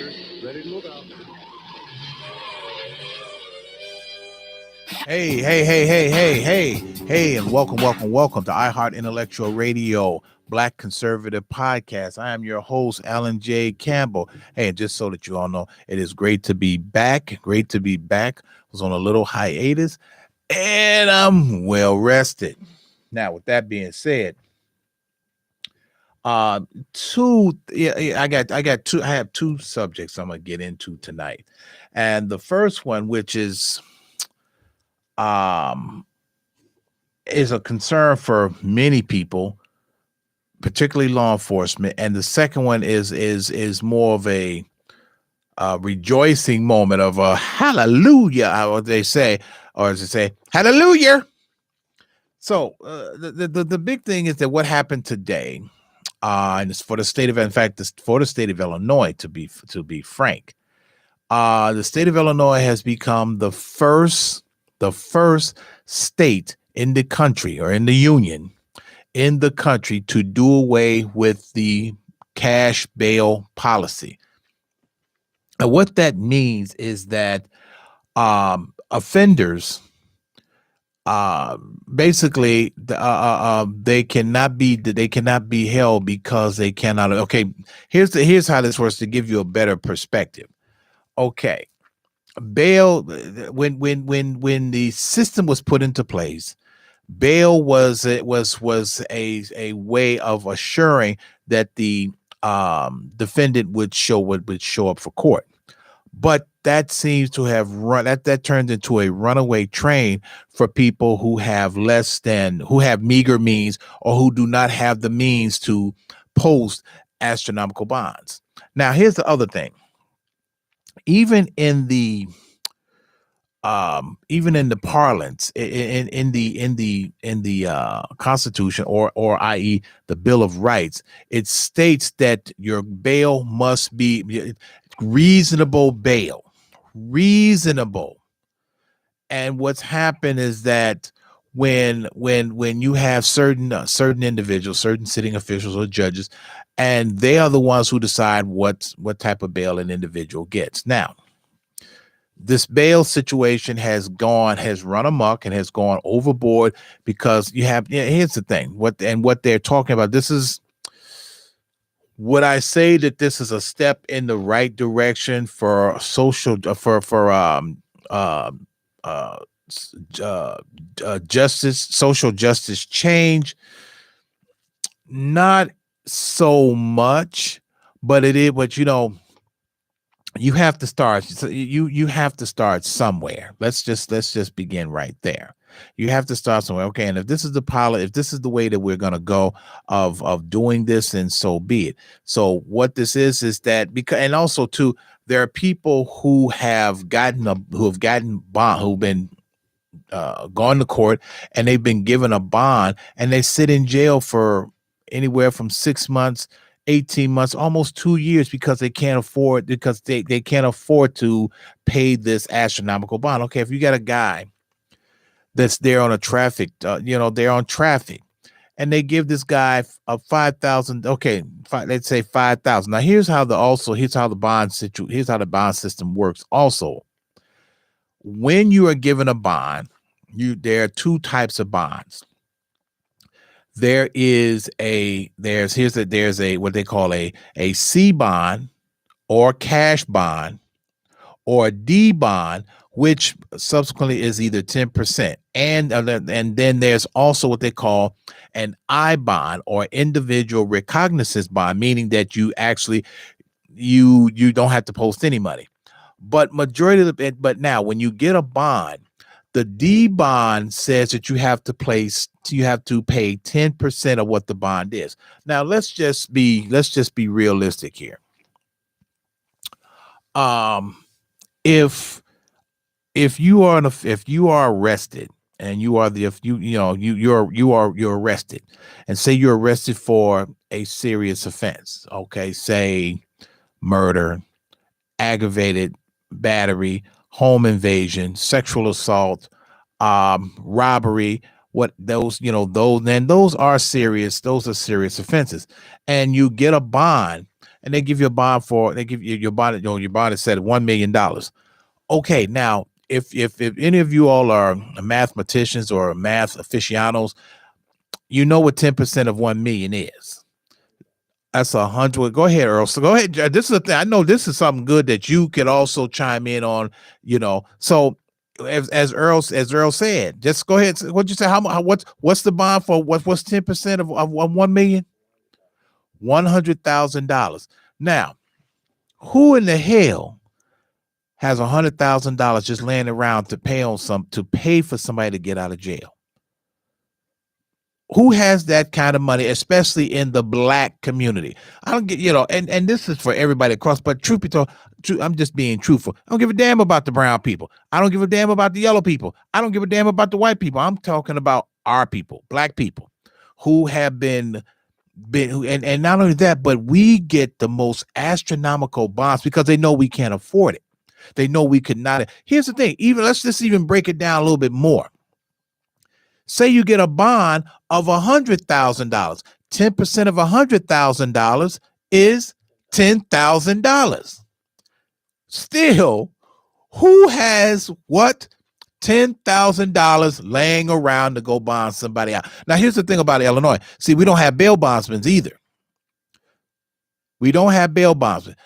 Ready to move out. Hey, and welcome to iHeart Intellectual Radio, Black Conservative Podcast. I am your host, Alan J. Campbell. Hey, and just so that you all know, it is great to be back. I was on a little hiatus, and I'm well rested. Now, with that being said, I have two subjects I'm gonna get into tonight, and the first one, which is a concern for many people, particularly law enforcement, and the second one is more of a rejoicing moment of a hallelujah, or they say, or as they say, hallelujah. So the big thing is that what happened today, and it's for the state of, in fact, for the state of Illinois, to be frank, the state of Illinois has become the first state in the country, or in the union, in the country, to do away with the cash bail policy. And what that means is that offenders, basically, they cannot be held because they cannot. Okay, here's how this works to give you a better perspective. Okay, bail, when the system was put into place, bail was a way of assuring that the defendant would show up for court. But that seems to have that turned into a runaway train for people who have meager means, or who do not have the means to post astronomical bonds. Now, here's the other thing. Even in the parlance, in the Constitution, or i.e. the Bill of Rights, it states that your bail must be reasonable bail. And what's happened is that when you have certain individuals, certain sitting officials or judges, and they are the ones who decide what type of bail an individual gets. Now, this bail situation has run amok and has gone overboard, because here's the thing, what they're talking about. This is, would I say that this is a step in the right direction for social justice change? Not so much, but it is. But you have to start. You have to start somewhere. Let's just begin right there. You have to start somewhere. Okay, and if this is the way that we're gonna go of doing this, then so be it. So what this is that, because, and also too, there are people who have gotten bond, who've been gone to court, and they've been given a bond, and they sit in jail for anywhere from 6 months, 18 months, almost 2 years, because they can't afford to pay this astronomical bond. Okay, if you got a guy that's there on a traffic, they're on traffic, and they give this guy a $5,000. Okay, let's say $5,000. Now, here's how the bond system works. Also, when you are given a bond, there are two types of bonds. There's what they call a C bond, or cash bond, or a D bond, which subsequently is either 10%. And then there's also what they call an I bond, or individual recognizance bond, meaning that you actually you don't have to post any money. But but now, when you get a bond, the D bond says that you have to pay 10% of what the bond is. Now, let's just be realistic here. If you are arrested, and you're arrested, and say you're arrested for a serious offense, okay, say murder, aggravated battery, home invasion, sexual assault, robbery, those are serious offenses, and you get a bond, and they give you a bond they give you your bond, your bond is set at $1 million. Okay, now if any of you all are mathematicians or math aficionados, you know what 10% of 1 million is. That's 100. Go ahead, Earl. So go ahead. This is the thing. I know this is something good that you could also chime in on. So as Earl said, just go ahead. What'd you say? What's the bond for? What's 10% of 1 million? $100,000. Now, who in the hell has $100,000 just laying around to pay for somebody to get out of jail? Who has that kind of money, especially in the Black community? I don't get, and this is for everybody across, but truth be told, I'm just being truthful. I don't give a damn about the brown people. I don't give a damn about the yellow people. I don't give a damn about the white people. I'm talking about our people, Black people, who have been and not only that, but we get the most astronomical bonds because they know we can't afford it. They know we could not. Here's the thing. Let's just even break it down a little bit more. Say you get a bond of $100,000. 10% of $100,000 is $10,000. Still, who has what? $10,000 laying around to go bond somebody out. Now, here's the thing about Illinois. See, we don't have bail bondsmen either. We don't have bail bondsmen.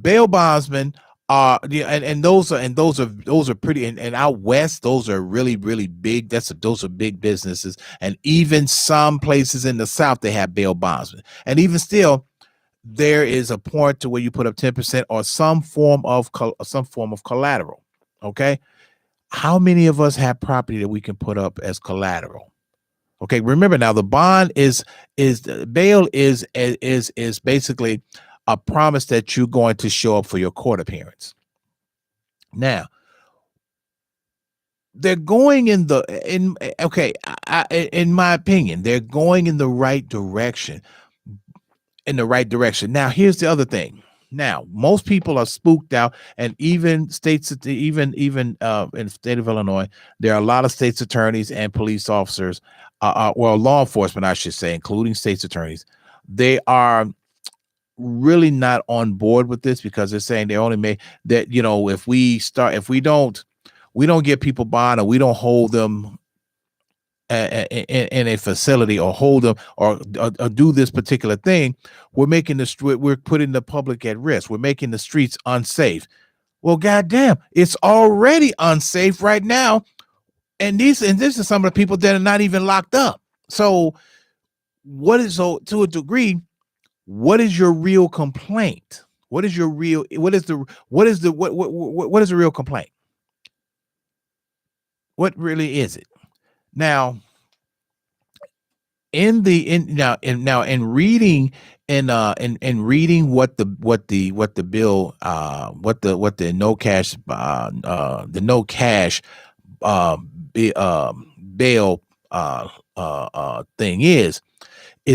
Bail bondsmen are, and those are pretty, and out west, those are really, really big. Those are big businesses. And even some places in the South, they have bail bondsmen. And even still, there is a point to where you put up 10% or some form of collateral. Okay. How many of us have property that we can put up as collateral? Okay. Remember now, the bond bail is basically a promise that you're going to show up for your court appearance. Now, they're going in my opinion, they're going in the right direction. Now, here's the other thing. Now, most people are spooked out, and even states, even in the state of Illinois, there are a lot of states attorneys and police officers, law enforcement, I should say, including states attorneys. They are really not on board with this because they're saying they only make that, if we don't get people bond, or we don't hold them in a facility, or hold them, or do this particular thing, we're putting the public at risk. We're making the streets unsafe. Well, goddamn, it's already unsafe right now. And this is some of the people that are not even locked up. So to a degree, what is your real complaint? What is the real complaint? What really is it? Now, in reading what the bill, what the no cash bail thing is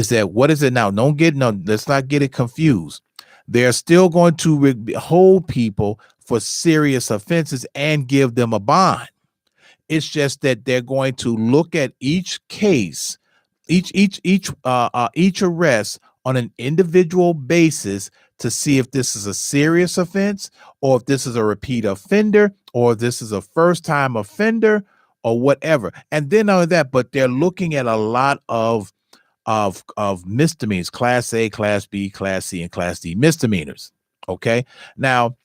that, what is it now? Let's not get it confused. They're still going to hold people for serious offenses and give them a bond. It's just that they're going to look at each case, each arrest on an individual basis to see if this is a serious offense, or if this is a repeat offender, or if this is a first-time offender, or whatever. And then not only that, but they're looking at a lot of misdemeanors, Class A, Class B, Class C, and Class D misdemeanors. Okay, now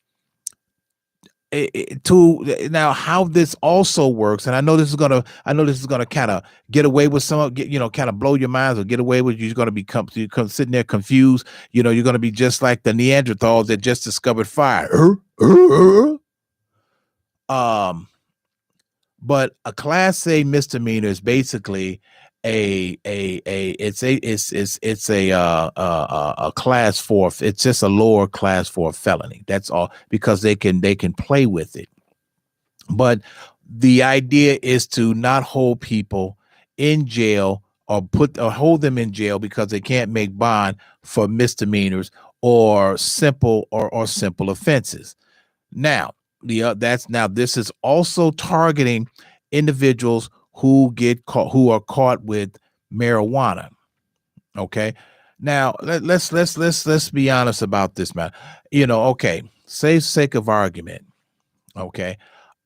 how this also works, and I know this is gonna kind of get away with kind of blow your minds, or get away with you're gonna become sitting there confused. You're gonna be just like the Neanderthals that just discovered fire. But a Class A misdemeanor is basically a class 4. It's just a lower class 4 felony. That's all, because they can play with it. But the idea is to not hold people in jail, or hold them in jail because they can't make bond for misdemeanors or simple offenses. Now, this is also targeting individuals who are caught with marijuana. Okay. Now let's be honest about this, man. Okay, say sake of argument. Okay,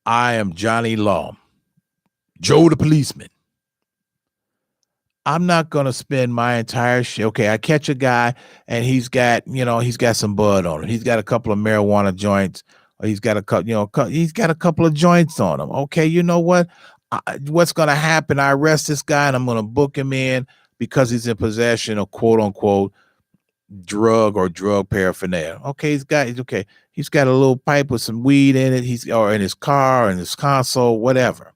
I am Johnny Law, Joe the policeman. I'm not gonna spend my entire shit. Okay, I catch a guy and he's got some bud on him. He's got a couple of marijuana joints, or he's got he's got a couple of joints on him. Okay, you know what? What's gonna happen? I arrest this guy and I'm gonna book him in because he's in possession of quote unquote drug paraphernalia. Okay, he's got a little pipe with some weed in it. Or in his car, in his console, whatever.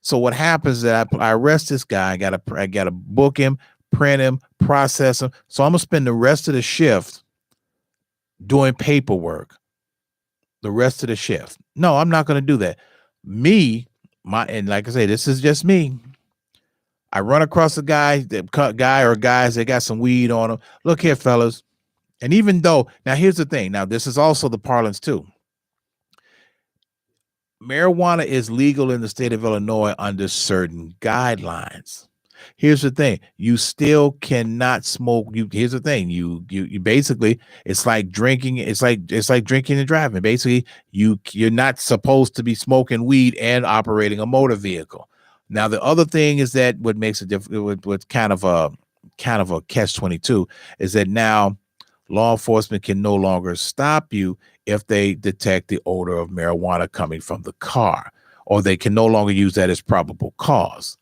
So what happens is that I arrest this guy. I gotta book him, print him, process him. So I'm gonna spend the rest of the shift doing paperwork. The rest of the shift. No, I'm not gonna do that. And like I say, this is just me. I run across a guy or guys that got some weed on them. Look here, fellas. And even though, now here's the thing. Now this is also the parlance too. Marijuana is legal in the state of Illinois under certain guidelines. Here's the thing: you still cannot smoke. Here's the thing: you basically, it's like drinking. It's like drinking and driving. Basically, you're not supposed to be smoking weed and operating a motor vehicle. Now, the other thing is that what makes it different, with kind of a catch-22, is that now law enforcement can no longer stop you if they detect the odor of marijuana coming from the car, or they can no longer use that as probable cause.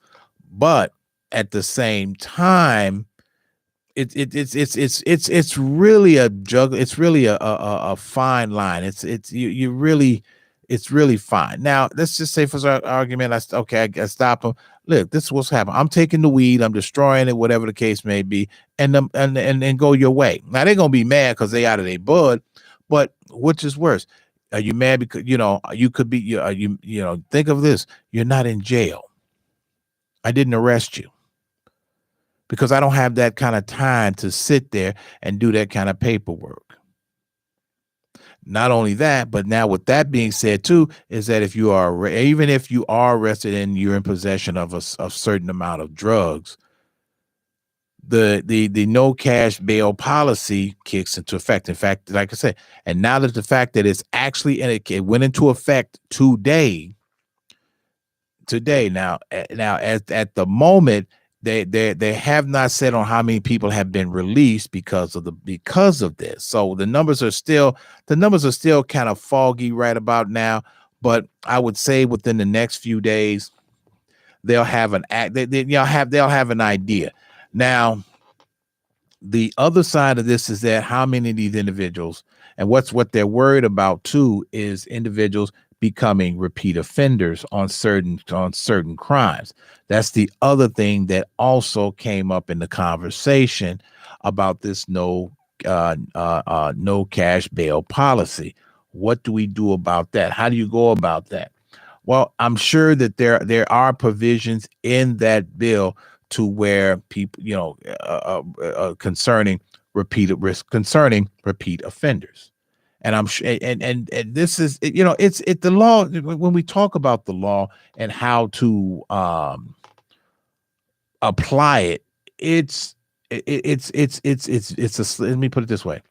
But at the same time, it's really a juggle. It's really a fine line. It's really fine. Now, let's just say for our argument, I stop him. Look, this is what's happening. I'm taking the weed, I'm destroying it, whatever the case may be, and go your way. Now they're gonna be mad because they out of their bud, but which is worse? Are you mad because you could be think of this? You're not in jail. I didn't arrest you because I don't have that kind of time to sit there and do that kind of paperwork. Not only that, but now with that being said too, is that even if you are arrested and you're in possession of a certain amount of drugs, the no cash bail policy kicks into effect. In fact, like I said, and now that the fact that it's actually, and it went into effect today. Now at the moment, they have not said on how many people have been released because of this. So the numbers are still kind of foggy right about now. But I would say within the next few days, they'll have an idea. Now, the other side of this is that how many of these individuals, and what they're worried about too, is individuals becoming repeat offenders on certain crimes. That's the other thing that also came up in the conversation about this no cash bail policy. What do we do about that? How do you go about that? Well, I'm sure that there are provisions in that bill to where people, concerning repeat offenders. And I'm sure, and this is, it's the law. When we talk about the law and how to apply it, let me put it this way: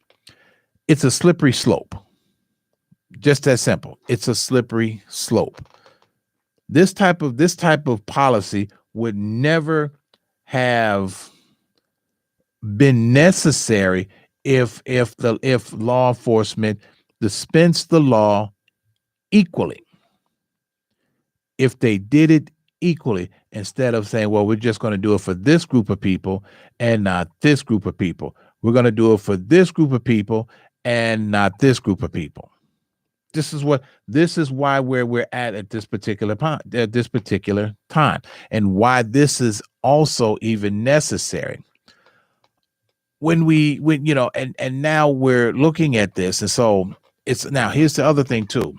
it's a slippery slope. Just that simple. It's a slippery slope. This type of policy would never have been necessary if law enforcement dispensed the law equally. If they did it equally, instead of saying, well, we're just going to do it for this group of people and not this group of people. We're going to do it for this group of people and not this group of people. This is why we're at this particular time, and why this is also even necessary. When now we're looking at this, and so here's the other thing too.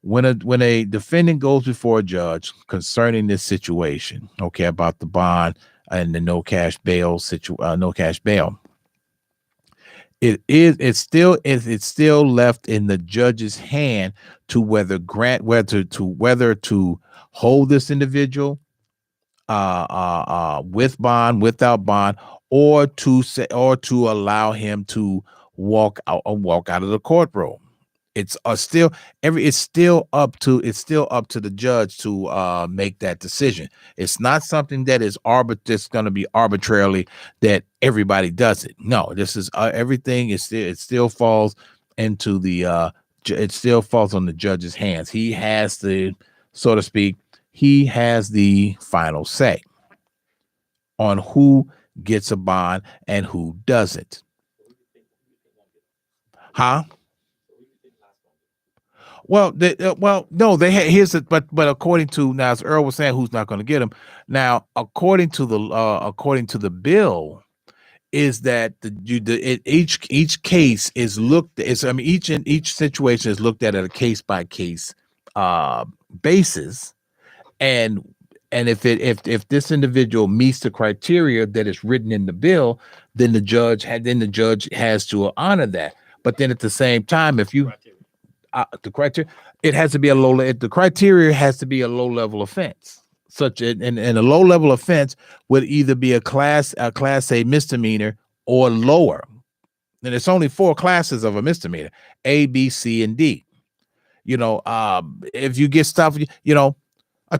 When a defendant goes before a judge concerning this situation, okay, about the bond and the no cash bail, it's still left in the judge's hand to whether to hold this individual with bond, without bond, or to allow him to walk out of the courtroom. It's still up to the judge to make that decision. It's not something that is just going to be arbitrarily that everybody does it. No, this is everything is still, it still falls into the it still falls on the judge's hands. He has the, so to speak, he has the final say on who gets a bond and who doesn't. Huh? Well, no, here's it, but according to, now, as Earl was saying, who's not going to get him now? According to the bill, is that each case is looked is I mean each situation is looked at a case by case basis, and if this individual meets the criteria that is written in the bill, then the judge has to honor that. But then at the same time, if you the criteria, it has to be the criteria has to be a low level offense. And a low level offense would either be a class A misdemeanor or lower. And it's only 4 classes of a misdemeanor: A, B, C, and D. If you get stopped, a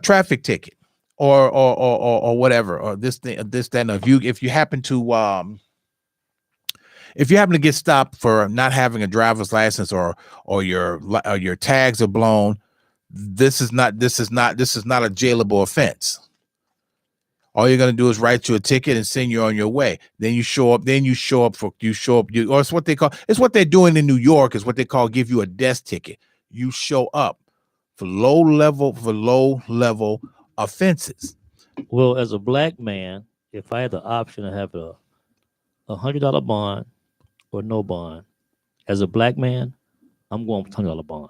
traffic ticket or whatever, or this thing, this, that, and if you happen to get stopped for not having a driver's license or your tags are blown, this is not a jailable offense. All you're going to do is write you a ticket and send you on your way. Then you show up. Or it's what they're doing in New York is what they call give you a desk ticket. You show up for low level offenses. Well, as a black man, if I had the option to have a $100 bond or no bond, as a black man, I'm going with $100 bond.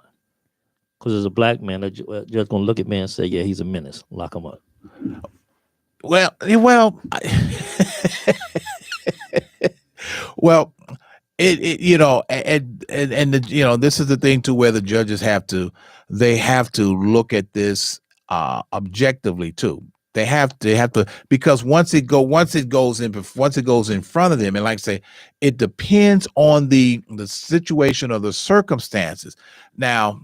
Because as a black man, they're just going to look at me and say, yeah, he's a menace. Lock him up. Well, this is the thing too, where the judges have to look at this objectively too. They have to, because once it goes in front of them, and like I say, it depends on the situation or the circumstances. Now,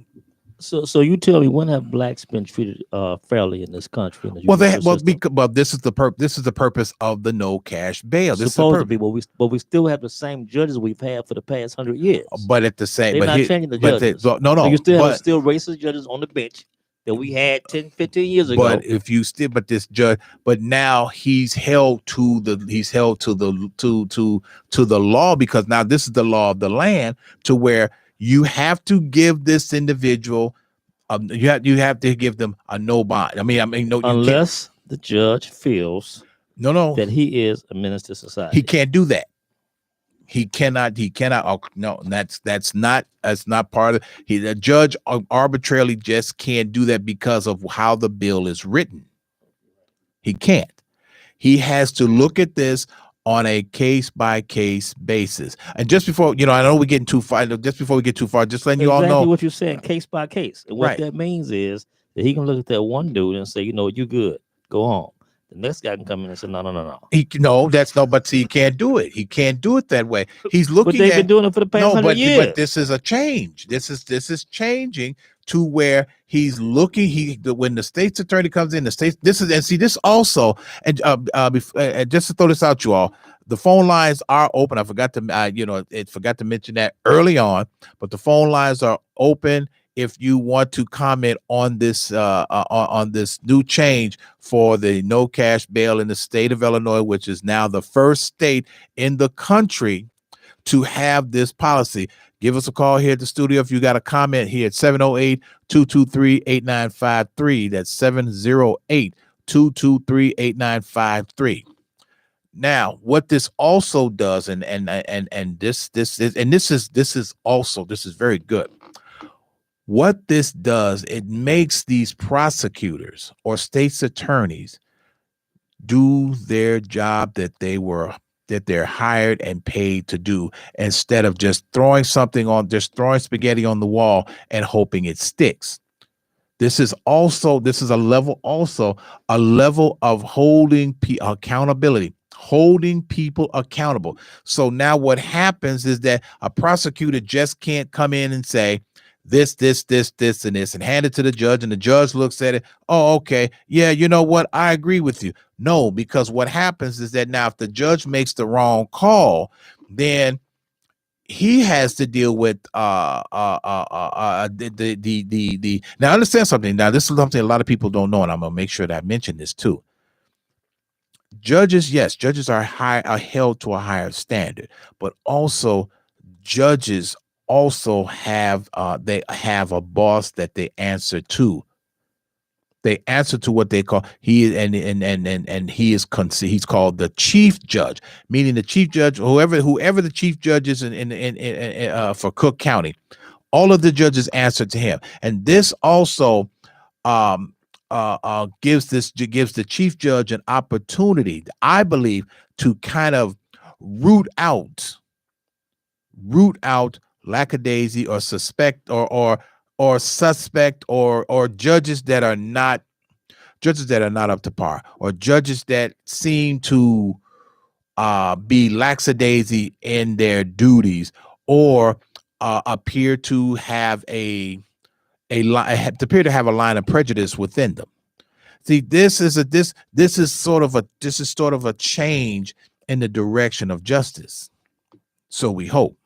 so you tell me, when have blacks been treated fairly in this country? This is the purpose of the no cash bail. This supposed to be, but we still have the same judges we've had for the past 100 years. But at the same, they're not changing the judges. No. So you still have racist judges on the bench that we had 10, 15 years ago. But if you still, this judge, but now he's held to the law, because now this is the law of the land, to where you have to give this individual, you have to give them a no bond. No, unless the judge feels that he is a menace to society. He can't do that. He cannot. No, that's not part of it. The judge arbitrarily just can't do that because of how the bill is written. He can't. He has to look at this on a case-by-case basis. And just before, I know we're getting too far. Just before we get too far, just letting you all know what you're saying, case by case. And what that means is that he can look at that one dude and say, you good, go home. The next guy can come in and say, no. But see, he can't do it. He can't do it that way. He's looking. But they've been doing it for the past 100 years. But this is a change. This is changing to where he's looking. When the state's attorney comes in, this also, and just to throw this out, you all, the phone lines are open. I forgot to mention that early on, but the phone lines are open. If you want to comment on this on this new change for the no cash bail in the state of Illinois, which is now the first state in the country to have this policy, give us a call here at the studio if you got a comment here at 708-223-8953. That's 708-223-8953. Now, what this also does, and this is very good. What this does, it makes these prosecutors or state's attorneys do their job that they're hired and paid to do, instead of just throwing spaghetti on the wall and hoping it sticks. This is a level of holding accountability, holding people accountable. So now what happens is that a prosecutor just can't come in and say this, and this, and hand it to the judge, and the judge looks at it. Oh, okay. Yeah, you know what? I agree with you. No, because what happens is that now if the judge makes the wrong call, then he has to deal with the now understand something. Now, this is something a lot of people don't know, and I'm gonna make sure that I mention this too. Judges, yes, judges are held to a higher standard, but also judges also have they have a boss that they answer to. They answer to what they call he and he's called the chief judge, meaning the chief judge, whoever the chief judge is for Cook County. All of the judges answer to him, and this also gives the chief judge an opportunity, I believe, to kind of root out lackadaisy or suspect or suspect or judges that are not up to par, or judges that seem to be lackadaisy in their duties, or appear to have a line of prejudice within them. See, this is sort of a change in the direction of justice. So we hope.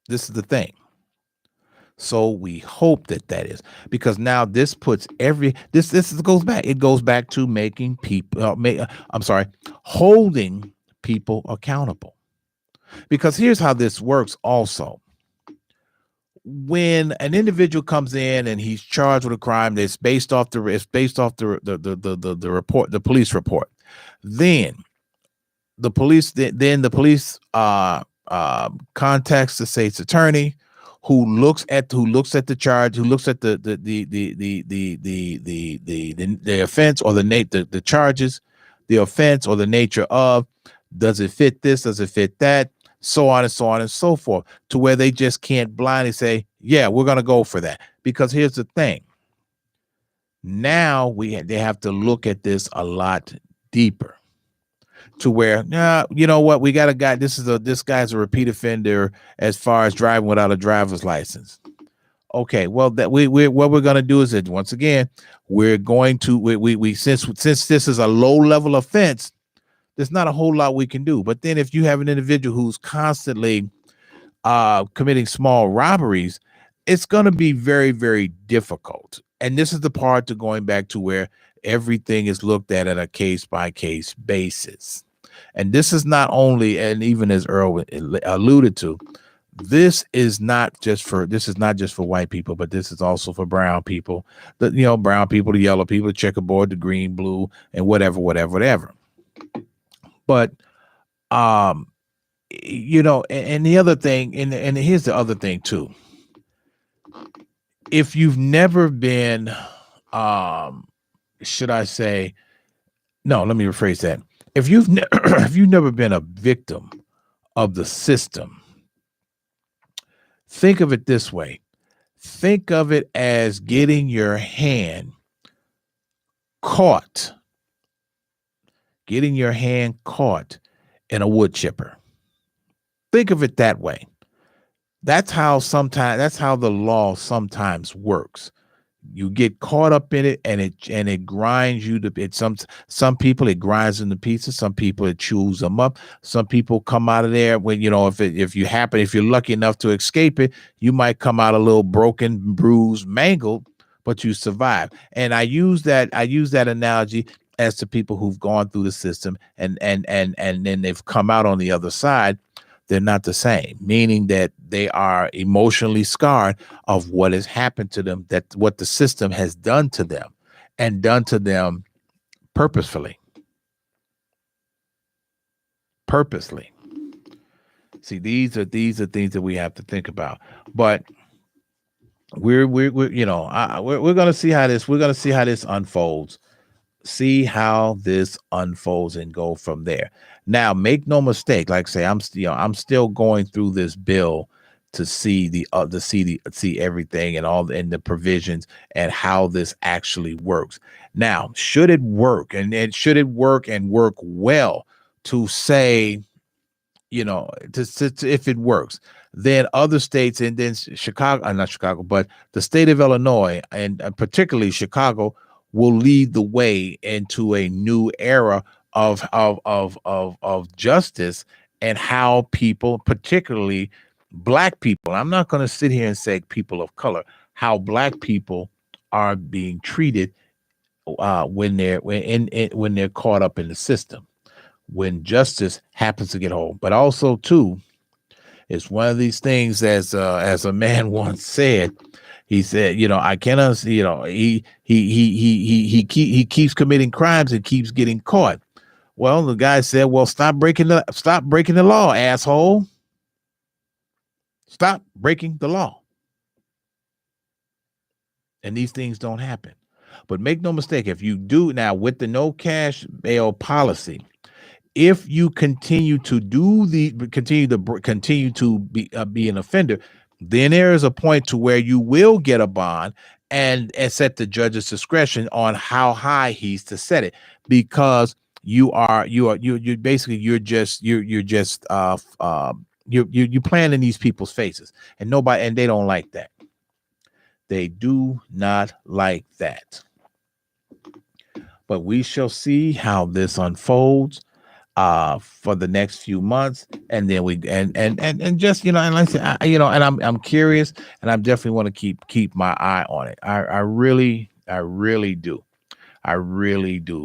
This is the thing. So we hope that is, because now this puts this goes back to making people holding people accountable. Because here's how this works also. When an individual comes in and he's charged with a crime that's based off the report, the police report, then the police contacts the state's attorney, who looks at the charge, who looks at the offense or the charges, the offense or the nature of, does it fit this, does it fit that, so on and so forth, to where they just can't blindly say, yeah, we're going to go for that. Because here's the thing. Now they have to look at this a lot deeper, to where, you know what, we got a guy, this guy's a repeat offender as far as driving without a driver's license. Okay, well, that what we're going to do is that, once again, we're going to since this is a low level offense, there's not a whole lot we can do. But then if you have an individual who's constantly committing small robberies, it's going to be very, very difficult. And this is the part to going back to where everything is looked at a case-by-case basis. And this is not only, and even as Earl alluded to, this is not just for white people, but this is also for brown people, brown people, the yellow people, the checkerboard, the green, blue, and whatever. But, and the other thing, and here's the other thing too. If you've never been, should I say, no, let me rephrase that. If you've never been a victim of the system, think of it this way. Think of it as getting your hand caught in a wood chipper. Think of it that way. That's how the law sometimes works. You get caught up in it, and it grinds you some people it grinds into pieces. Some people it chews them up. Some people come out of there when, if you're lucky enough to escape it, you might come out a little broken, bruised, mangled, but you survive. And I use that analogy as to people who've gone through the system and then they've come out on the other side. They're not the same, meaning that they are emotionally scarred of what has happened to them, that what the system has done to them, and done to them purposefully. See, these are things that we have to think about. But we're going to see how this unfolds. See how this unfolds and go from there. Now, make no mistake, like I say, I'm still going through this bill to see see everything and the provisions and how this actually works. Now, should it work should it work and work well to say, if it works, then other states and then Chicago, not Chicago, but the state of Illinois and particularly Chicago will lead the way into a new era of justice and how people, particularly Black people, I'm not going to sit here and say people of color, how Black people are being treated when they're caught up in the system, when justice happens to get home. But also too, it's one of these things, as a man once said. He said, I cannot, he keeps committing crimes and keeps getting caught. Well, the guy said, well, stop breaking the law, asshole. Stop breaking the law. And these things don't happen. But make no mistake, if you do now with the no cash bail policy, if you continue to be an offender, then there is a point to where you will get a bond and set the judge's discretion on how high he's to set it, because you're playing in these people's faces, and they don't like that. They do not like that. But we shall see how this unfolds for the next few months, and then and just and like I said, and I'm curious, and I definitely want to keep my eye on it. I really do,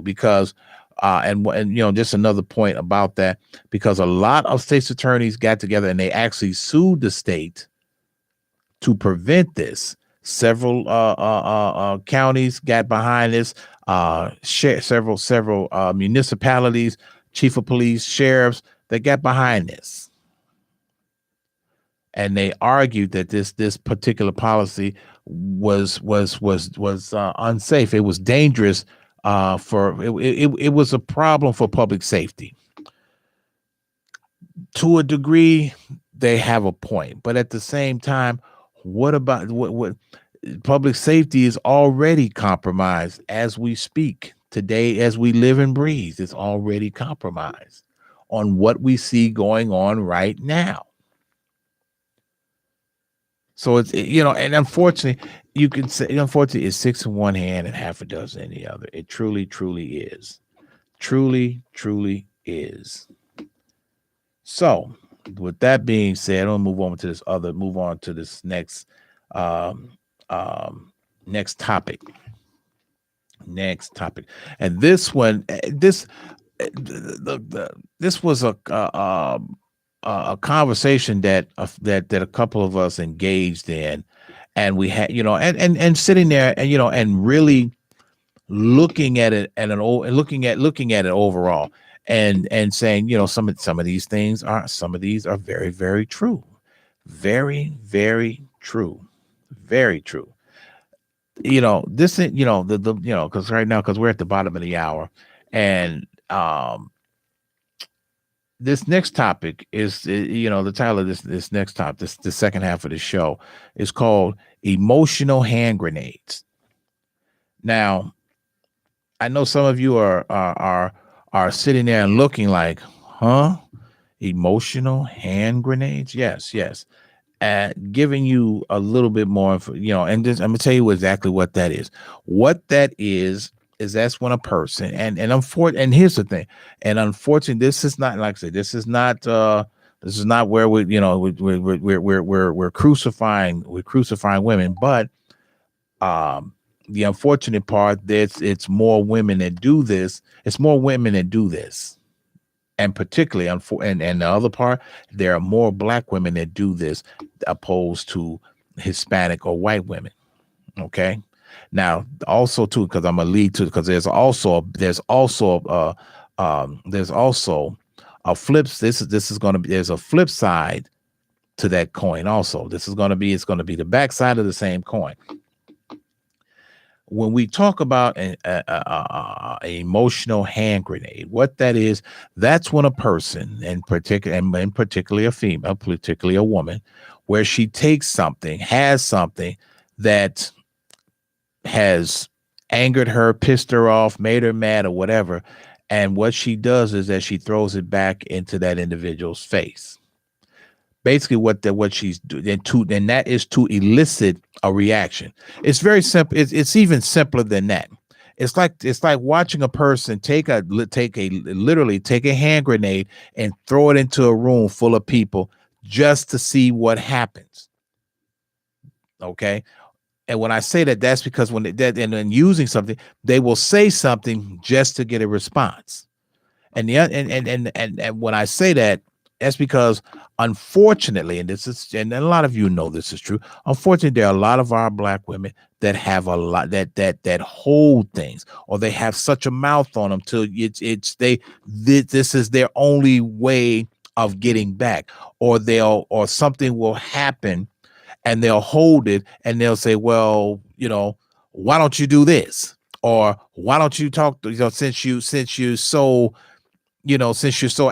because and just another point about that, because a lot of states' attorneys got together and they actually sued the state to prevent this. Several counties got behind this. Several municipalities, chief of police, sheriffs, they got behind this, and they argued that this particular policy was unsafe. It was dangerous. It was a problem for public safety. To a degree, they have a point, but at the same time, what about what public safety is already compromised as we speak today, as we live and breathe. It's already compromised on what we see going on right now. So it's, and unfortunately, you can say, unfortunately, it's six in one hand and half a dozen in the other. It truly, truly is. Truly, truly is. So with that being said, I'll move on to this next topic. And this one, this was a conversation that a couple of us engaged in, and we had, and sitting there and and really looking at it looking at it overall, and saying, some of these things are very, very true. Very, very true. Very true. This is, because right now, because we're at the bottom of the hour, and this next topic is, the title of this next topic, the second half of the show, is called Emotional Hand Grenades. Now, I know some of you are sitting there and looking like, huh? Emotional hand grenades? Yes. Giving you a little bit more, and I'm gonna tell you exactly what that is. What that is that's when a person, and here's the thing, and unfortunately, this is not, like I said, this is not where we're crucifying women, but the unfortunate part, it's more women that do this. It's more women that do this. And particularly, and the other part, there are more Black women that do this opposed to Hispanic or white women. Okay. Now, also too, because I'm gonna lead to, because there's also a flip. There's a flip side to that coin. Also, it's gonna be the back side of the same coin. when we talk about an emotional hand grenade, what that is, that's when a person, and particularly a female, particularly a woman, where she takes something, has something that has angered her, pissed her off, made her mad, or whatever, and what she does is that she throws it back into that individual's face. Basically, what she's doing, and that is to elicit a reaction. It's very simple. It's even simpler than that. It's like watching a person literally take a hand grenade and throw it into a room full of people just to see what happens. Okay. And when I say that, that's because when and using something, they will say something just to get a response. And when I say that, that's because unfortunately, and a lot of you know this is true. Unfortunately, there are a lot of our Black women that have a lot that hold things, or they have such a mouth on them till this is their only way of getting back, or something will happen and they'll hold it and they'll say, well, why don't you do this? Or why don't you talk to, since you're so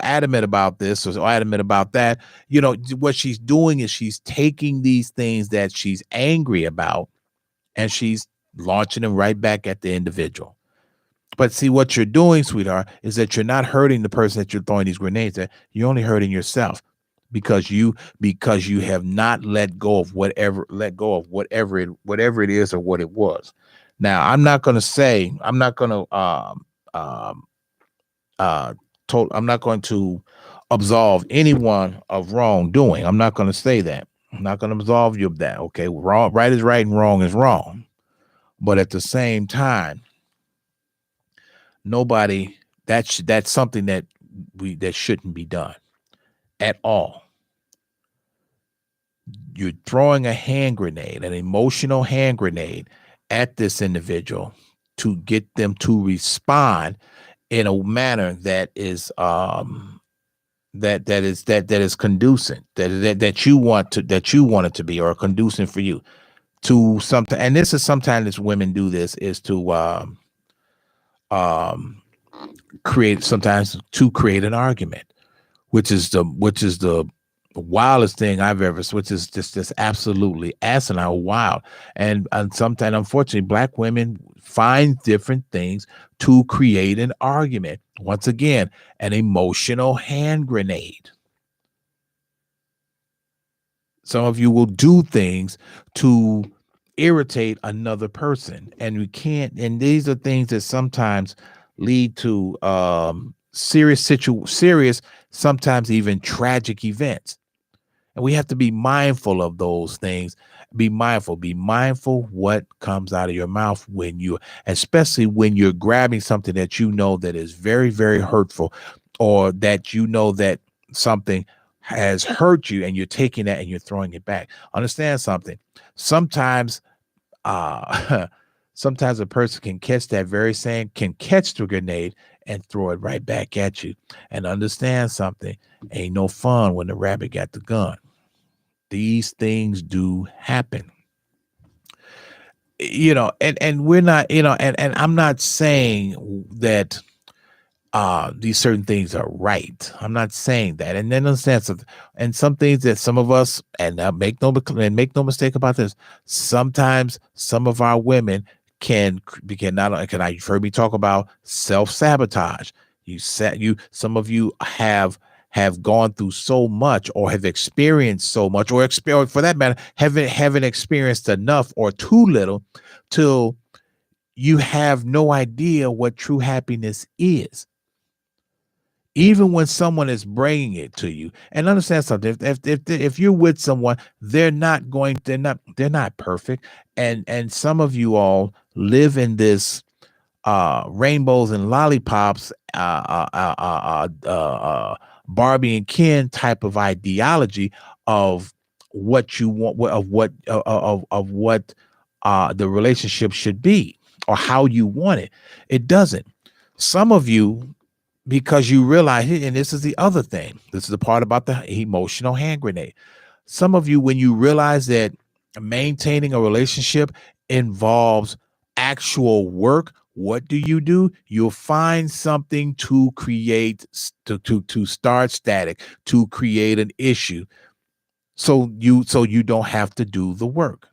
adamant about this or so adamant about that, what she's doing is she's taking these things that she's angry about and she's launching them right back at the individual. But see, what you're doing, sweetheart, is that you're not hurting the person that you're throwing these grenades at. You're only hurting yourself because you have not let go of whatever it is or what it was. Now, I'm not going to absolve anyone of wrongdoing. I'm not going to say that. I'm not going to absolve you of that. Okay, right is right and wrong is wrong. But at the same time, that's something that shouldn't be done at all. You're throwing a hand grenade, an emotional hand grenade, at this individual to get them to respond in a manner that is conducive, that you want it to be, or conducive for you to something. And this is sometimes women do this, is to create an argument, which is the wildest thing I've ever, which is just absolutely asinine, wild. And sometimes, unfortunately, Black women find different things to create an argument. Once again, an emotional hand grenade. Some of you will do things to irritate another person, and we can't. And these are things that sometimes lead to serious, sometimes even tragic events. And we have to be mindful of those things. Be mindful what comes out of your mouth especially when you're grabbing something that that is very, very hurtful, or that that something has hurt you and you're taking that and you're throwing it back. Understand something. Sometimes sometimes a person can catch the grenade and throw it right back at you. And understand something. Ain't no fun when the rabbit got the gun. These things do happen. And we're not, and I'm not saying that these certain things are right. I'm not saying that. And then understand something. And some things that some of us, and make no mistake about this, sometimes some of our women you've heard me talk about self-sabotage. Some of you have gone through so much, or have experienced so much, or for that matter, haven't experienced enough or too little till you have no idea what true happiness is. Even when someone is bringing it to you. And understand something, if you're with someone, they're not perfect. And some of you all live in this rainbows and lollipops, Barbie and Ken type of ideology of what you want, of what the relationship should be, or how you want it. It doesn't. Some of you, because you realize, and this is the other thing, this is the part about the emotional hand grenade. Some of you, when you realize that maintaining a relationship involves actual work, what do? You'll find something to create, to start static, to create an issue. So you don't have to do the work.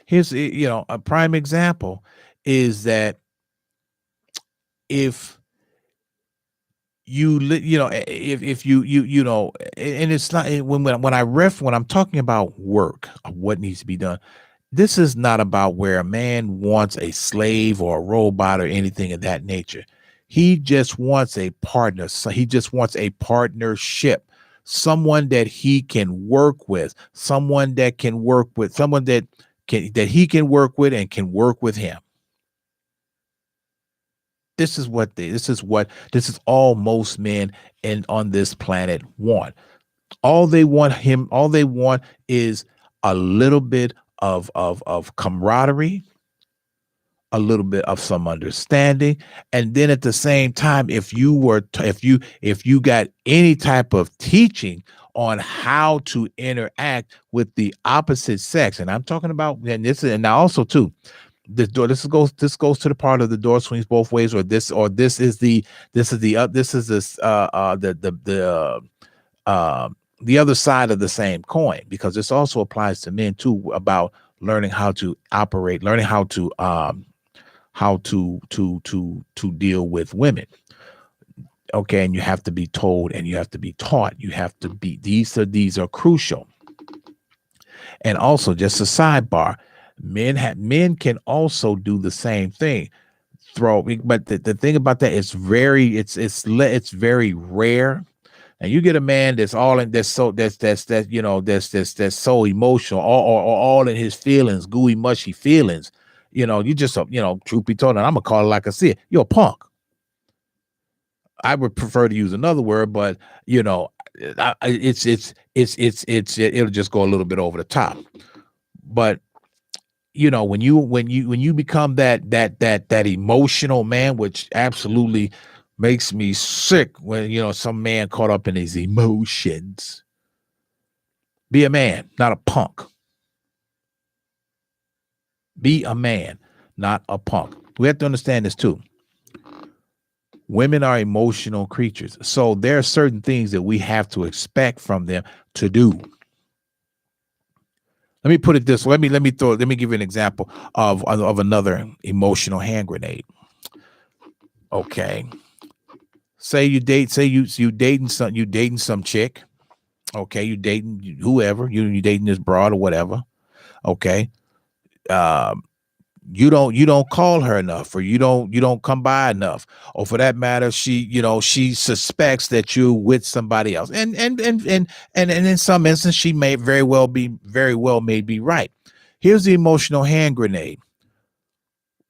Here's, a prime example is that if if you and it's not when I'm talking about work, what needs to be done, this is not about where a man wants a slave or a robot or anything of that nature. He just wants a partner. So he just wants a partnership, someone that he can work with, someone that he can work with and can work with him. This is all most men on this planet want. All they want is a little bit of camaraderie, a little bit of some understanding, and then at the same time, if you got any type of teaching on how to interact with the opposite sex, and I'm talking about, and now also too, this goes to the part of the door swings both ways, this is the other side of the same coin, because this also applies to men too, about learning how to operate, learning how to deal with women. Okay, and you have to be told and you have to be taught. You have to be, these are crucial. And also, just a sidebar, men can also do the same thing. But the thing about that is it's very rare. And you get a man that's so emotional, all in his feelings, gooey, mushy feelings. You just, truth be told, and I'm gonna call it like I see it, you're a punk. I would prefer to use another word, but it'll just go a little bit over the top. But when you become that emotional man, which absolutely makes me sick, when some man caught up in his emotions. Be a man, not a punk. Be a man, not a punk. We have to understand this too. Women are emotional creatures, so there are certain things that we have to expect from them to do. Let me put it this way. Let me give you an example of another emotional hand grenade. Okay. Say you dating some chick. Okay, you dating whoever, you dating this broad or whatever. Okay. You don't call her enough, or you don't come by enough, or for that matter, she suspects that you're with somebody else, and in some instance she may very well be right. Here's the emotional hand grenade.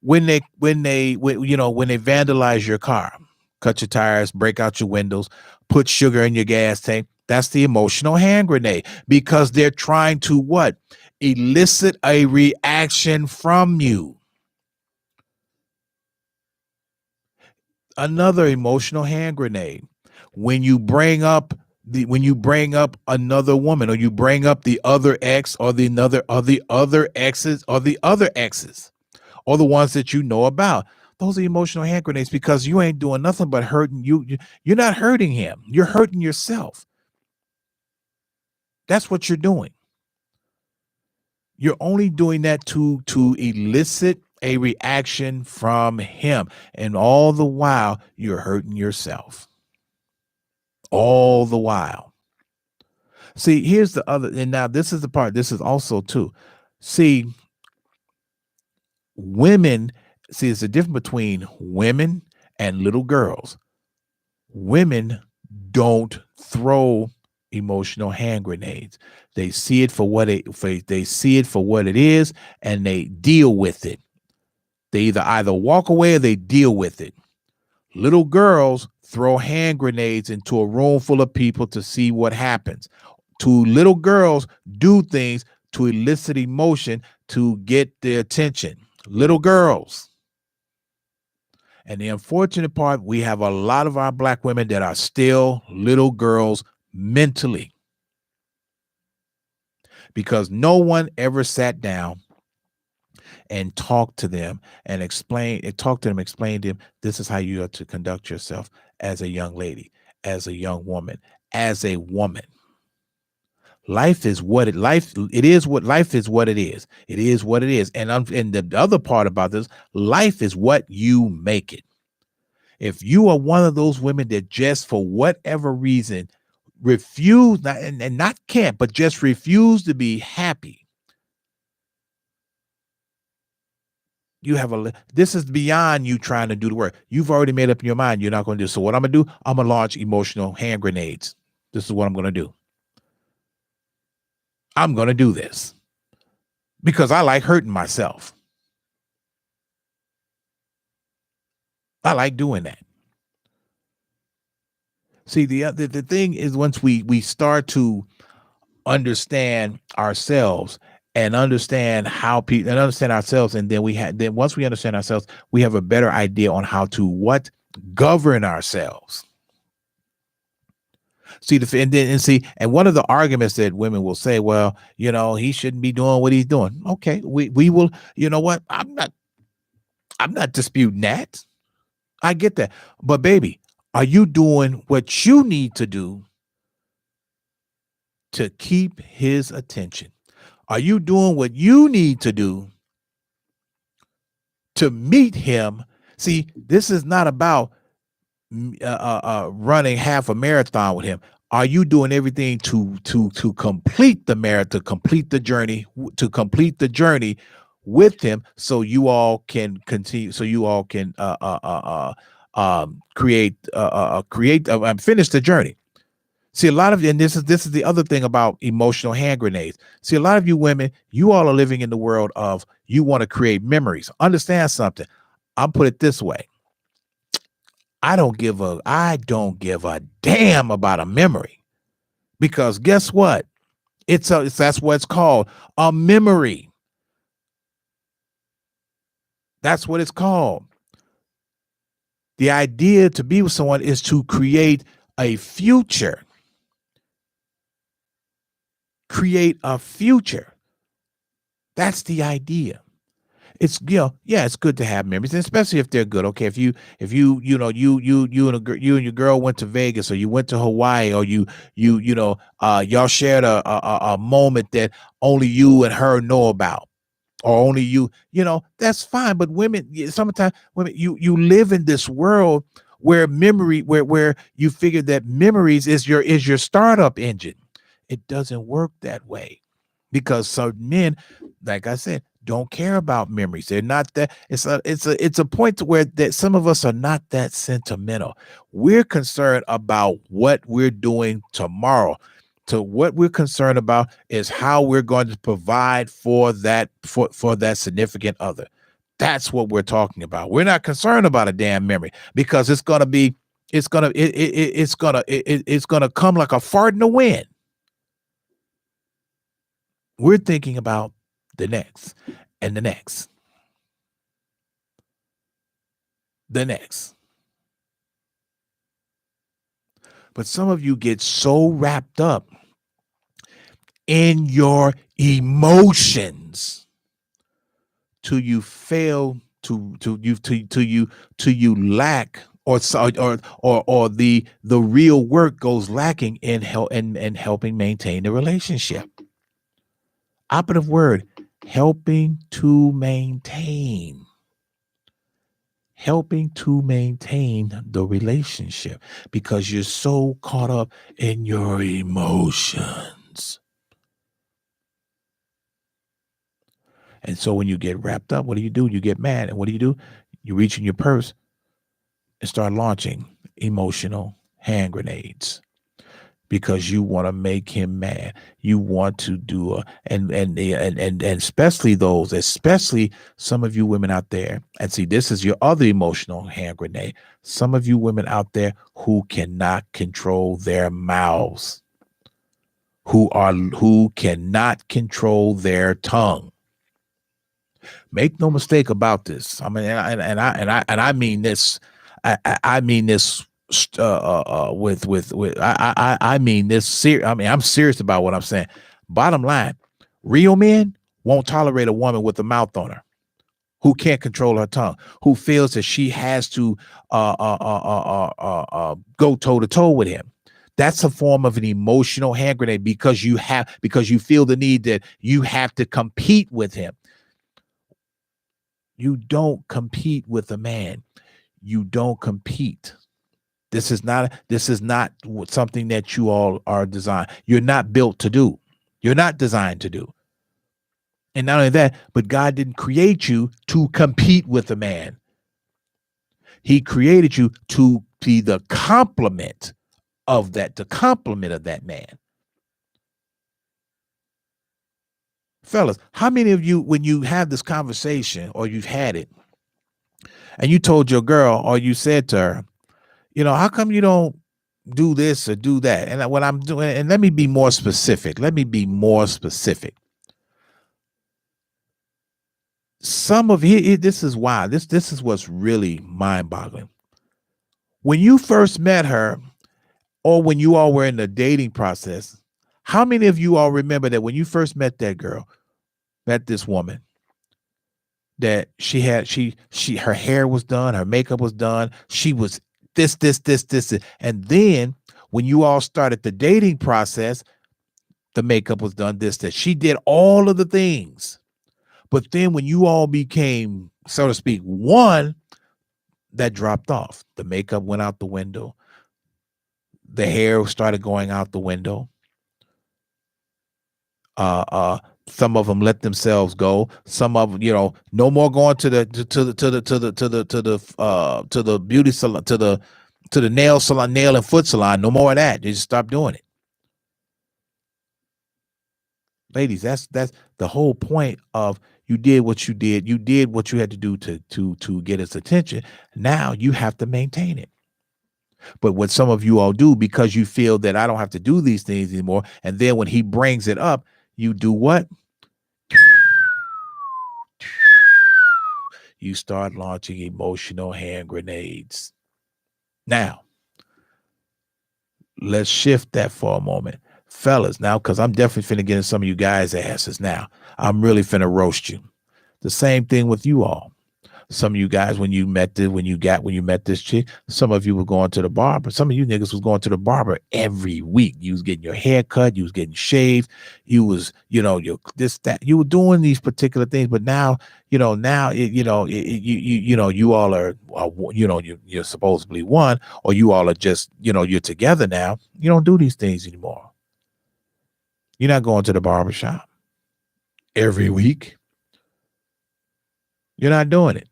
When they vandalize your car, cut your tires, break out your windows, put sugar in your gas tank, that's the emotional hand grenade, because they're trying to what? Elicit a reaction from you. Another emotional hand grenade. When you bring up another woman, or you bring up the other ex, or the other exes, or the ones that you know about, those are emotional hand grenades, because you ain't doing nothing but hurting you. You're not hurting him. You're hurting yourself. That's what you're doing. You're only doing that to elicit a reaction from him. And all the while, you're hurting yourself. All the while. See, here's the other, and now this is the part, this is also too. See, it's a difference between women and little girls. Women don't throw emotional hand grenades. They see it for what it is, and they deal with it. They either walk away or they deal with it. Little girls throw hand grenades into a room full of people to see what happens. Little girls do things to elicit emotion, to get their attention. Little girls. And the unfortunate part, we have a lot of our black women that are still little girls mentally, because no one ever sat down and talk to them and explain to them, this is how you are to conduct yourself as a young lady, as a young woman, as a woman. Life is what it is what it is. It is what it is. And the other part about this, life is what you make it. If you are one of those women that just for whatever reason refuse and not can't, but just refuse to be happy, you have this is beyond you trying to do the work. You've already made up your mind you're not going to do. So what I'm going to do, I'm going to launch emotional hand grenades. This is what I'm going to do. I'm going to do this because I like hurting myself. I like doing that. See, the thing is, once we start to understand ourselves and understand how people and understand ourselves, and then once we understand ourselves, we have a better idea on how to govern ourselves. See, and one of the arguments that women will say, well, he shouldn't be doing what he's doing. Okay, we will, you know what? I'm not disputing that. I get that. But baby, are you doing what you need to do to keep his attention? Are you doing what you need to do to meet him? See, this is not about running half a marathon with him. Are you doing everything to complete the marathon, to complete the journey with him, so you all can continue, so you all can finish the journey? See, a lot of, and this is the other thing about emotional hand grenades. See, a lot of you women, you all are living in the world of you want to create memories. Understand something. I'll put it this way. I don't give a damn about a memory, because guess what? That's what it's called, a memory. That's what it's called. The idea to be with someone is to create a future. Create a future. That's the idea. It's it's good to have memories, especially if they're good. Okay, if you and your girl went to Vegas, or you went to Hawaii, or y'all shared a moment that only you and her know about, or only you, that's fine. But sometimes women, you live in this world where where you figure that memories is your startup engine. It doesn't work that way, because certain men, like I said, don't care about memories. They're not that. It's a point to where that some of us are not that sentimental. We're concerned about what we're doing tomorrow. So what we're concerned about is how we're going to provide for that significant other. That's what we're talking about. We're not concerned about a damn memory, because it's gonna come like a fart in the wind. We're thinking about the next and the next. The next. But some of you get so wrapped up in your emotions till you fail to you lack, or the real work goes lacking in helping maintain the relationship. Operative word, helping to maintain the relationship, because you're so caught up in your emotions. And so when you get wrapped up, what do? You get mad. And what do? You reach in your purse and start launching emotional hand grenades, because you want to make him mad. You want to do and especially some of you women out there. And see, this is your other emotional hand grenade. Some of you women out there who cannot control their mouths, who cannot control their tongue. Make no mistake about this. I mean, and I mean this. I mean this. I mean this. I'm serious about what I'm saying. Bottom line, real men won't tolerate a woman with a mouth on her. who can't control her tongue, who feels that she has to go toe to toe with him. That's a form of an emotional hand grenade because you feel the need that you have to compete with him. You don't compete with a man. You don't compete. This is not something that you all are designed. You're not built to do. You're not designed to do. And not only that, but God didn't create you to compete with a man. He created you to be the complement of that man. Fellas, how many of you, when you have this conversation or you've had it, and you told your girl or you said to her, how come you don't do this or do that? And what I'm doing, and let me be more specific. Some of this is why this is what's really mind-boggling. When you first met her, or when you all were in the dating process, how many of you all remember that when you first met this woman, that her hair was done, her makeup was done, she was this, and then when you all started the dating process, the makeup was done, that she did all of the things. But then when you all became, so to speak, one, that dropped off. The makeup went out the window. The hair started going out the window. Some of them let themselves go. Some of them, no more going to the beauty salon, to the nail salon, nail and foot salon. No more of that. They just stopped doing it. Ladies, that's the whole point of you did what you did. You did what you had to do to get his attention. Now you have to maintain it. But what some of you all do, because you feel that I don't have to do these things anymore, and then when he brings it up, you do what? You start launching emotional hand grenades. Now, let's shift that for a moment. Fellas, now, because I'm definitely finna get in some of you guys' asses now. I'm really finna roast you. The same thing with you all. Some of you guys, when you met this chick, some of you were going to the barber. Some of you niggas was going to the barber every week. You was getting your hair cut. You was getting shaved. You was, you were doing these particular things. But now, you all are, you're supposedly one, or you all are just, you're together now. You don't do these things anymore. You're not going to the barbershop every week. You're not doing it.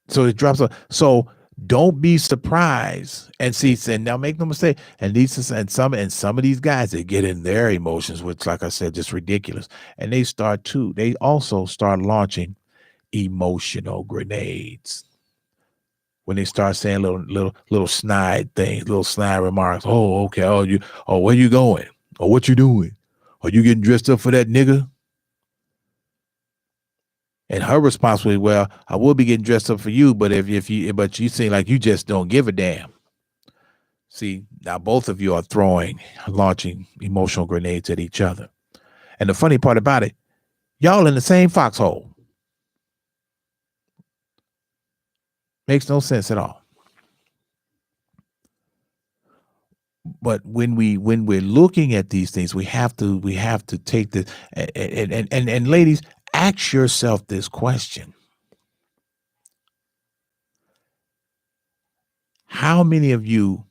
So it drops off. So don't be surprised and now make no mistake. And some of these guys, they get in their emotions, which, like I said, just ridiculous. And they also start launching emotional grenades. When they start saying little snide things, little snide remarks. Oh, okay. Where you going? Or what you doing? Are you getting dressed up for that nigga? And her response was, well, I will be getting dressed up for you, but but you seem like you just don't give a damn. See, now both of you are launching emotional grenades at each other. And the funny part about it, y'all in the same foxhole. Makes no sense at all. But when we're looking at these things, we have to take this and ladies, ask yourself this question. How many of you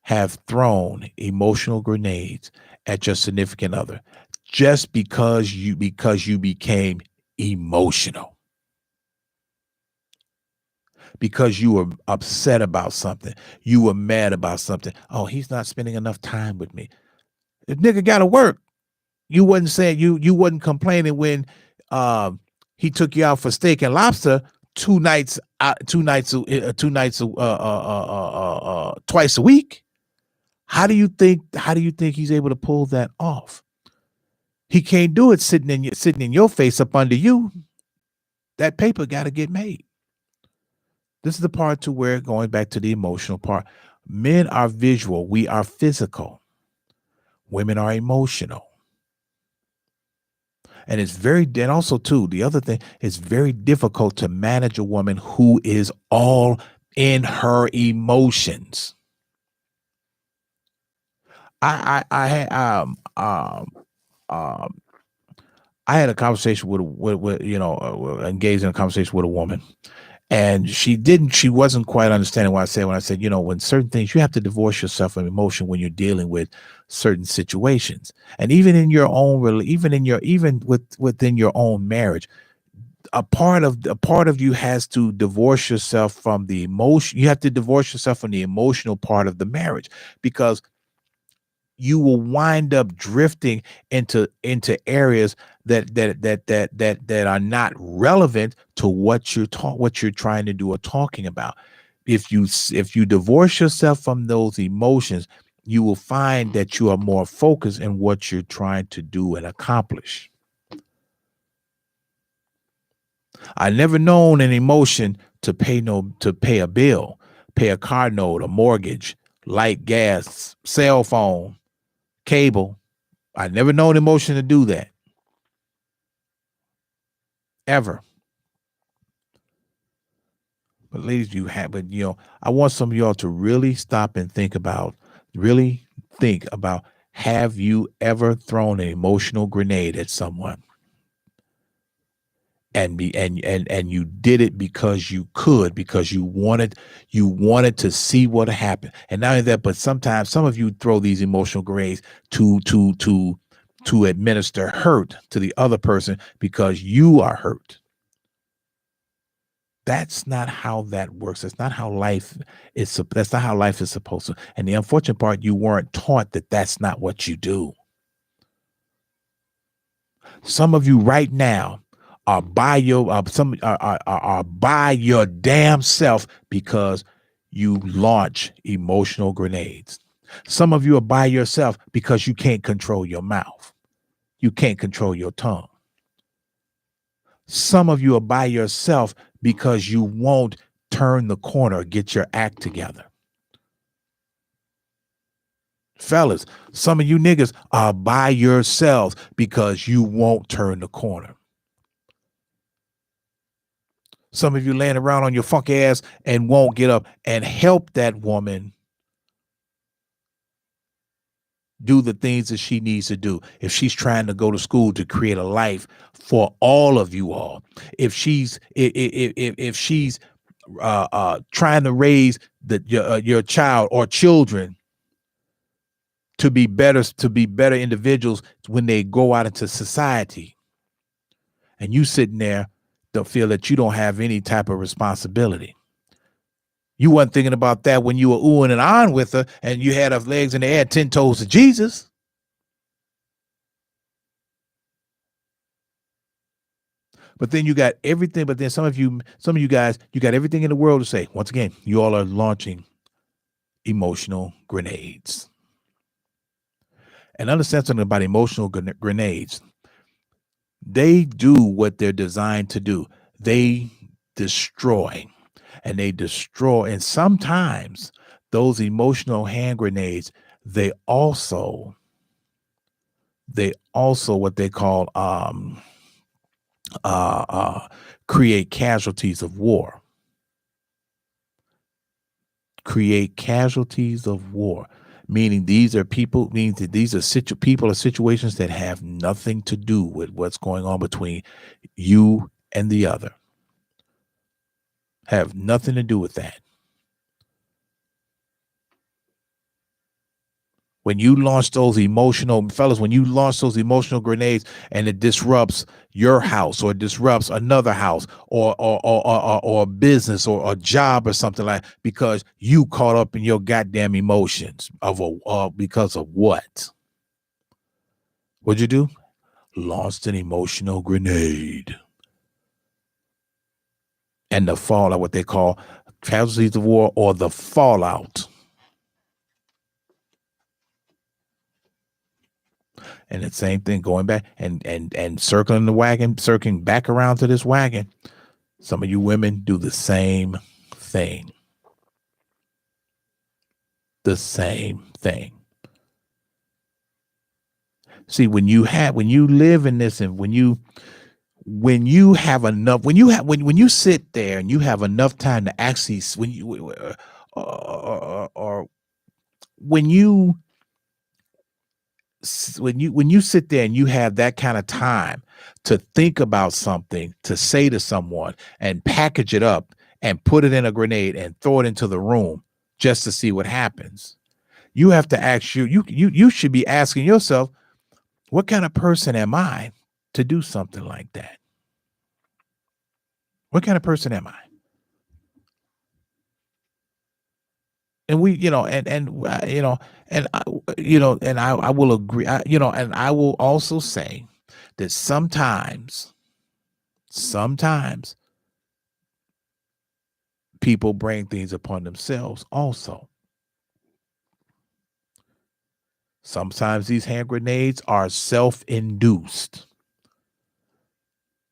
have thrown emotional grenades at your significant other just because you became emotional? Because you were upset about something. You were mad about something. Oh, he's not spending enough time with me. The nigga got to work. You wasn't saying you wasn't complaining when he took you out for steak and lobster twice a week. How do you think he's able to pull that off? He can't do it sitting in your face up under you. That paper got to get made. This is the part to where, going back to the emotional part, men are visual. We are physical. Women are emotional. And and also too, the other thing, it's very difficult to manage a woman who is all in her emotions. I had I had a conversation with engaged in a conversation with a woman, and she wasn't quite understanding what I said when I said, when certain things, you have to divorce yourself from emotion when you're dealing with certain situations. And even in your own, within your own marriage, a part of you has to divorce yourself from the emotion. You have to divorce yourself from the emotional part of the marriage, because you will wind up drifting into areas that are not relevant to what you're trying to do or talking about. If you divorce yourself from those emotions, you will find that you are more focused in what you're trying to do and accomplish. I never known an emotion to pay a bill, pay a car note, a mortgage, light, gas, cell phone, cable. I never known emotion to do that. Ever. But ladies, I want some of y'all to really stop and think about, have you ever thrown an emotional grenade at someone? And you did it because you could, because you wanted to see what happened. And not only that, but sometimes some of you throw these emotional grenades to administer hurt to the other person because you are hurt. That's not how that works. That's not how life is supposed to. And the unfortunate part, you weren't taught that that's not what you do. Some of you right now are by your damn self because you launch emotional grenades. Some of you are by yourself because you can't control your mouth. You can't control your tongue. Some of you are by yourself because you won't turn the corner, get your act together. Fellas, some of you niggas are by yourselves because you won't turn the corner. Some of you laying around on your funky ass and won't get up and help that woman do the things that she needs to do. If she's trying to go to school to create a life for all of you all, if she's trying to raise your child or children to be better individuals when they go out into society, and you sitting there don't feel that you don't have any type of responsibility. You weren't thinking about that when you were oohing and ahhing with her and you had her legs in the air, 10 toes to Jesus. But then you got everything. But then some of you guys, you got everything in the world to say. Once again, you all are launching emotional grenades. And understand something about emotional grenades. They do what they're designed to do. They destroy. And they destroy. And sometimes those emotional hand grenades, they also what they call create casualties of war. Create casualties of war. Meaning these are people, means that these are people or situations that have nothing to do with what's going on between you and the other. Have nothing to do with that. When you launch those emotional grenades and it disrupts your house or disrupts another house or a business or a job or something like, because you caught up in your goddamn emotions because of what? What'd you do? Launched an emotional grenade. And the fallout, what they call casualties of war or the fallout. And the same thing going back and circling the wagon, circling back around to this wagon. Some of you women do the same thing. The same thing. See, when you live in this, and when you have enough, when you sit there and you have enough time to actually, or when you sit there and you have that kind of time to think about something to say to someone and package it up and put it in a grenade and throw it into the room just to see what happens, you have to ask you should be asking yourself, what kind of person am I to do something like that? What kind of person am I? And we, I will agree, and I will also say that sometimes people bring things upon themselves also. Sometimes these hand grenades are self-induced.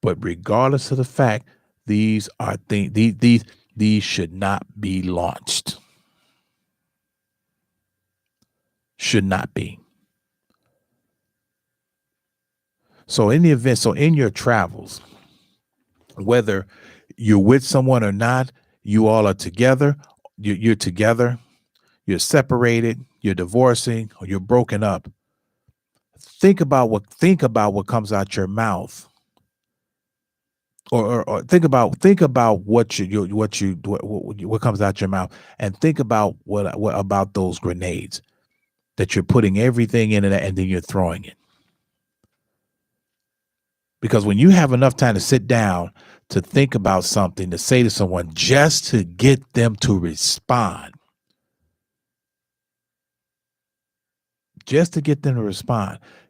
But regardless of the fact, these are these should not be launched. Should not be. So in the event, in your travels, whether you're with someone or not, you all are together, you're together, you're separated, you're divorcing, or you're broken up. Think about what comes out your mouth. Or think about what comes out your mouth, and think about what about those grenades that you're putting everything in it and then you're throwing it. Because when you have enough time to sit down to think about something to say to someone just to get them to respond,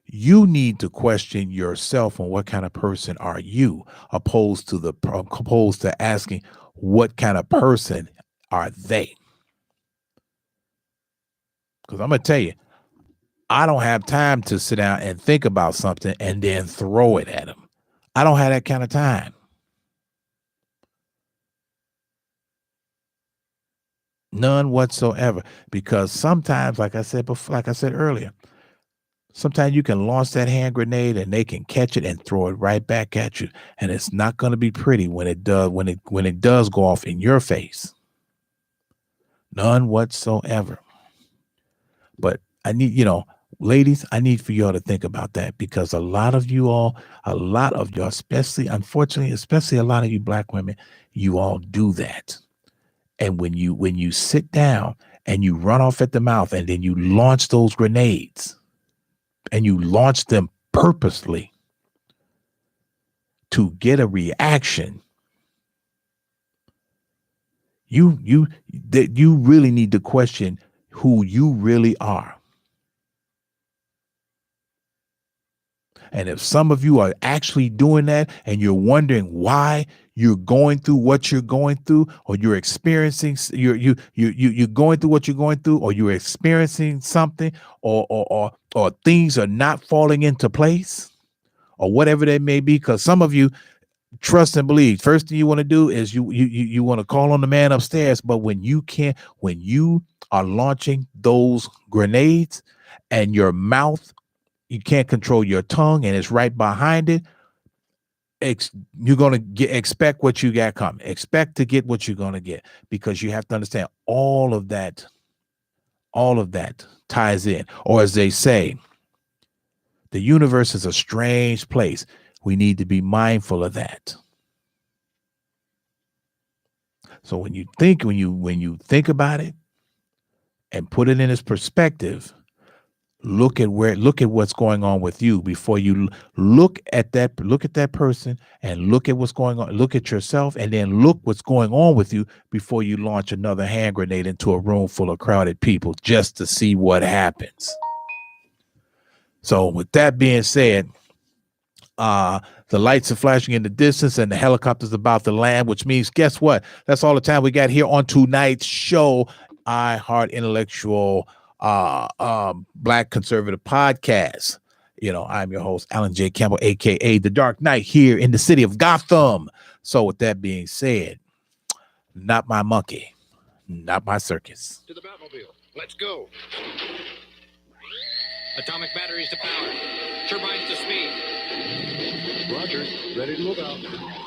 you need to question yourself on what kind of person are you, opposed to asking what kind of person are they. Because I'm going to tell you, I don't have time to sit down and think about something and then throw it at them. I don't have that kind of time. None whatsoever. Because sometimes, like I said earlier, sometimes you can launch that hand grenade and they can catch it and throw it right back at you. And it's not going to be pretty when it does go off in your face. None whatsoever. But I need, ladies, I need for y'all to think about that, because a lot of y'all, especially a lot of you black women, you all do that. And when you sit down and you run off at the mouth and then you launch those grenades, and you launch them purposely to get a reaction, you really need to question who you really are. And if some of you are actually doing that and you're wondering why you're going through what you're going through, or you're experiencing, you're going through what you're going through, or you're experiencing something, or things are not falling into place, or whatever they may be, because some of you trust and believe. First thing you want to do is you want to call on the man upstairs, but when you are launching those grenades and your mouth, you can't control your tongue, and it's right behind it, you're going to expect what you got coming. Expect to get what you're going to get, because you have to understand all of that ties in. Or as they say, the universe is a strange place. We need to be mindful of that. So when you think about it and put it in its perspective, look at what's going on with you before you look at that person, and look at what's going on, look at yourself, and then look what's going on with you before you launch another hand grenade into a room full of crowded people just to see what happens. So with that being said, the lights are flashing in the distance and the helicopter's about to land, which means, guess what? That's all the time we got here on tonight's show, I Heart Intellectual Black Conservative Podcast. I'm your host, Alan J. Campbell, aka The Dark Knight, here in the city of Gotham. So with that being said, not my monkey, not my circus. To the Batmobile. Let's go. Atomic batteries to power. Turbines to speed. Roger. Ready to move out.